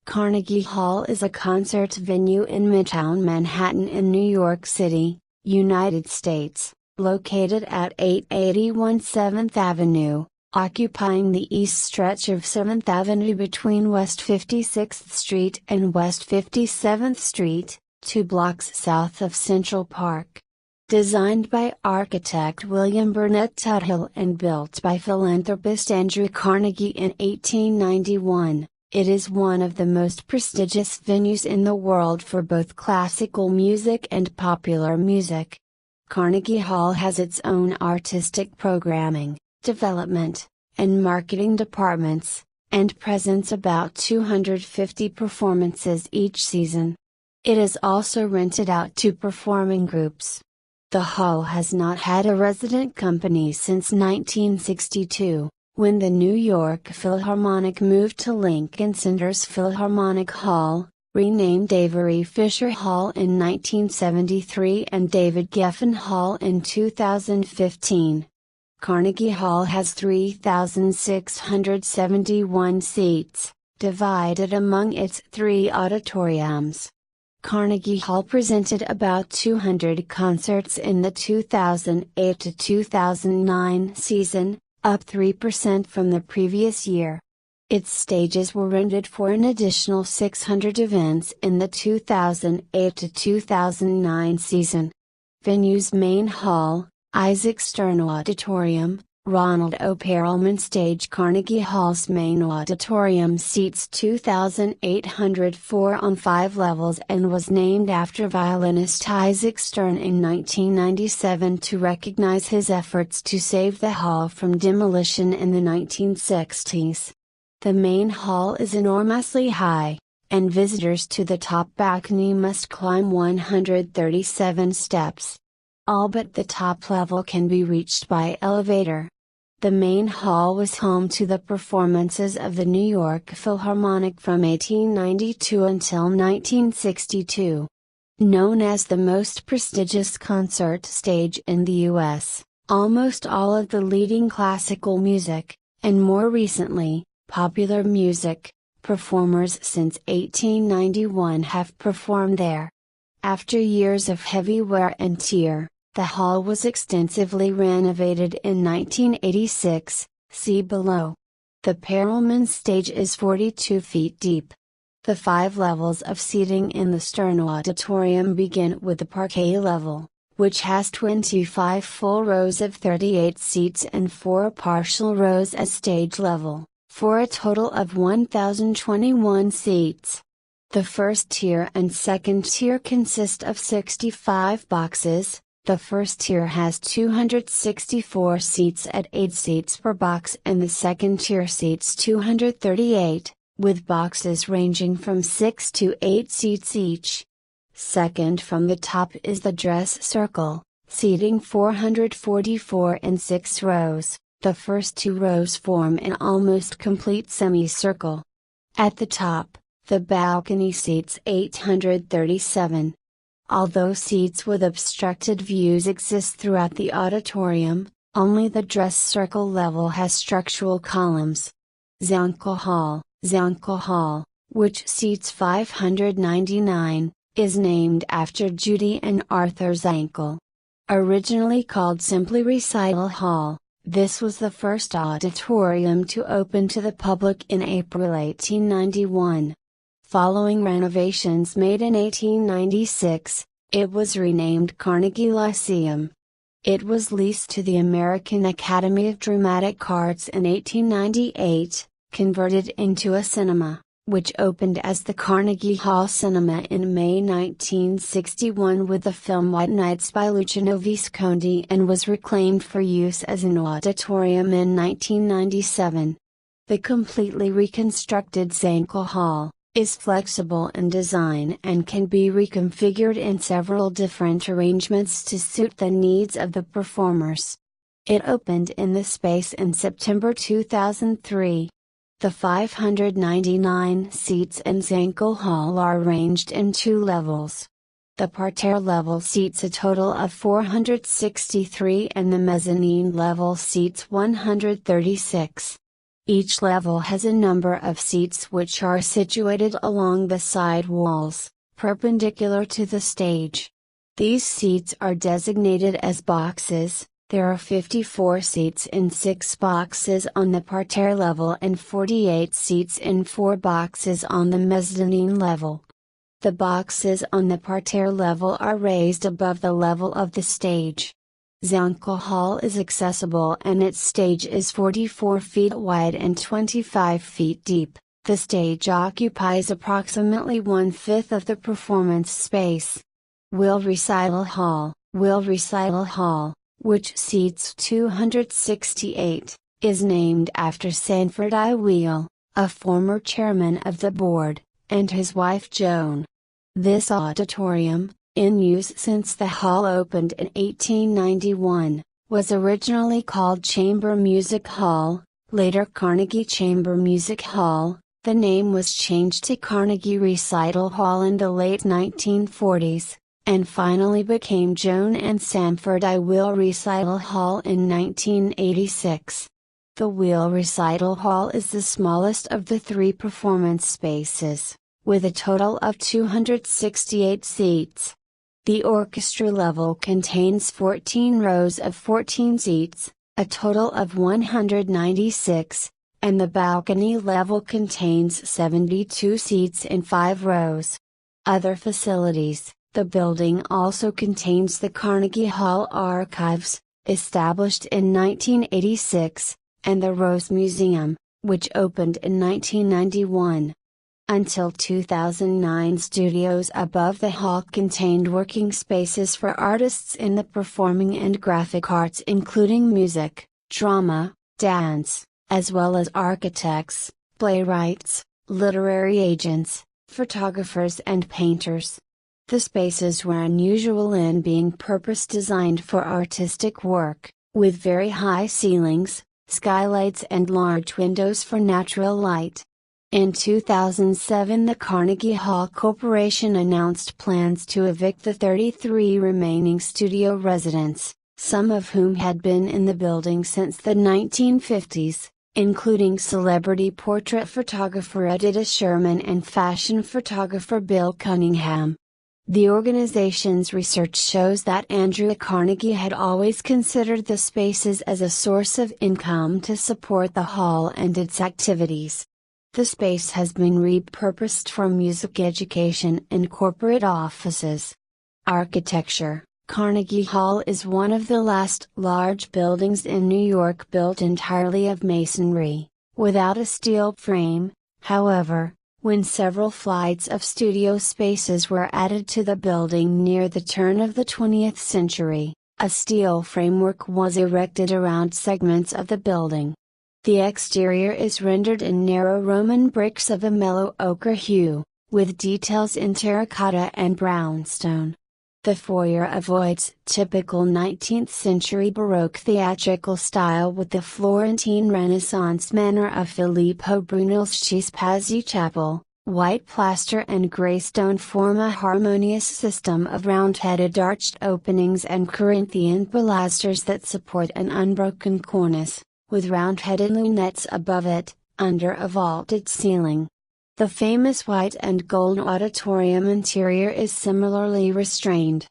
Carnegie Hall is a concert venue in Midtown Manhattan in New York City, United States, located at 881 7th Avenue, occupying the east stretch of 7th Avenue between West 56th Street and West 57th Street, 2 blocks south of Central Park. Designed by architect William Burnet Tuthill and built by philanthropist Andrew Carnegie in 1891. It is one of the most prestigious venues in the world for both classical music and popular music. Carnegie Hall has its own artistic programming, development, and marketing departments, and presents about 250 performances each season. It is also rented out to performing groups. The hall has not had a resident company since 1962. When the New York Philharmonic moved to Lincoln Center's Philharmonic Hall, renamed Avery Fisher Hall in 1973 and David Geffen Hall in 2015. Carnegie Hall has 3,671 seats, divided among its 3 auditoriums. Carnegie Hall presented about 200 concerts in the 2008 to 2009 season, up 3% from the previous year. Its stages were rented for an additional 600 events in the 2008 to 2009 season. Venue's main hall, Isaac Stern Auditorium, Ronald O. Perelman Stage. Carnegie Hall's main auditorium seats 2,804 on 5 levels and was named after violinist Isaac Stern in 1997 to recognize his efforts to save the hall from demolition in the 1960s. The main hall is enormously high, and visitors to the top balcony must climb 137 steps. All but the top level can be reached by elevator. The main hall was home to the performances of the New York Philharmonic from 1892 until 1962. Known as the most prestigious concert stage in the U.S., almost all of the leading classical music, and more recently, popular music, performers since 1891 have performed there. After years of heavy wear and tear, the hall was extensively renovated in 1986, see below. The Perelman Stage is 42 feet deep. The 5 levels of seating in the Stern Auditorium begin with the parquet level, which has 25 full rows of 38 seats and 4 partial rows at stage level, for a total of 1,021 seats. The first tier and second tier consist of 65 boxes. The first tier has 264 seats at 8 seats per box and the second tier seats 238, with boxes ranging from 6 to 8 seats each. Second from the top is the dress circle, seating 444 in 6 rows. The first 2 rows form an almost complete semicircle. At the top, the balcony seats 837. Although seats with obstructed views exist throughout the auditorium, only the dress circle level has structural columns. Zankel Hall, which seats 599, is named after Judy and Arthur Zankel. Originally called simply Recital Hall, this was the first auditorium to open to the public in April 1891. Following renovations made in 1896, it was renamed Carnegie Lyceum. It was leased to the American Academy of Dramatic Arts in 1898, converted into a cinema, which opened as the Carnegie Hall Cinema in May 1961 with the film White Nights by Luciano Visconti and was reclaimed for use as an auditorium in 1997. The completely reconstructed Zankel Hall is flexible in design and can be reconfigured in several different arrangements to suit the needs of the performers. It opened in the space in September 2003. The 599 seats in Zankel Hall are arranged in 2 levels. The parterre level seats a total of 463 and the mezzanine level seats 136. Each level has a number of seats which are situated along the side walls, perpendicular to the stage. These seats are designated as boxes. There are 54 seats in 6 boxes on the parterre level and 48 seats in 4 boxes on the mezzanine level. The boxes on the parterre level are raised above the level of the stage. Zankel Hall is accessible and its stage is 44 feet wide and 25 feet deep. The stage occupies approximately 1/5 of the performance space. William Hall, which seats 268, is named after Sanford I. Weill, a former chairman of the board, and his wife Joan. This auditorium, in use since the hall opened in 1891, was originally called Chamber Music Hall, later Carnegie Chamber Music Hall. The name was changed to Carnegie Recital Hall in the late 1940s, and finally became Joan and Sanford I. Weill Recital Hall in 1986. The Weill Recital Hall is the smallest of the 3 performance spaces, with a total of 268 seats. The orchestra level contains 14 rows of 14 seats, a total of 196, and the balcony level contains 72 seats in 5 rows. Other facilities. The building also contains the Carnegie Hall Archives, established in 1986, and the Rose Museum, which opened in 1991. Until 2009, studios above the hall contained working spaces for artists in the performing and graphic arts, including music, drama, dance, as well as architects, playwrights, literary agents, photographers and painters. The spaces were unusual in being purpose-designed for artistic work, with very high ceilings, skylights and large windows for natural light. In 2007, the Carnegie Hall Corporation announced plans to evict the 33 remaining studio residents, some of whom had been in the building since the 1950s, including celebrity portrait photographer Edita Sherman and fashion photographer Bill Cunningham. The organization's research shows that Andrew Carnegie had always considered the spaces as a source of income to support the hall and its activities. The space has been repurposed for music education and corporate offices. Architecture. Carnegie Hall is one of the last large buildings in New York built entirely of masonry, without a steel frame. However, when several flights of studio spaces were added to the building near the turn of the 20th century, a steel framework was erected around segments of the building. The exterior is rendered in narrow Roman bricks of a mellow ochre hue, with details in terracotta and brownstone. The foyer avoids typical 19th century Baroque theatrical style with the Florentine Renaissance manner of Filippo Brunelleschi's Pazzi Chapel. White plaster and grey stone form a harmonious system of round-headed arched openings and Corinthian pilasters that support an unbroken cornice, with round-headed lunettes above it, under a vaulted ceiling. The famous white and gold auditorium interior is similarly restrained.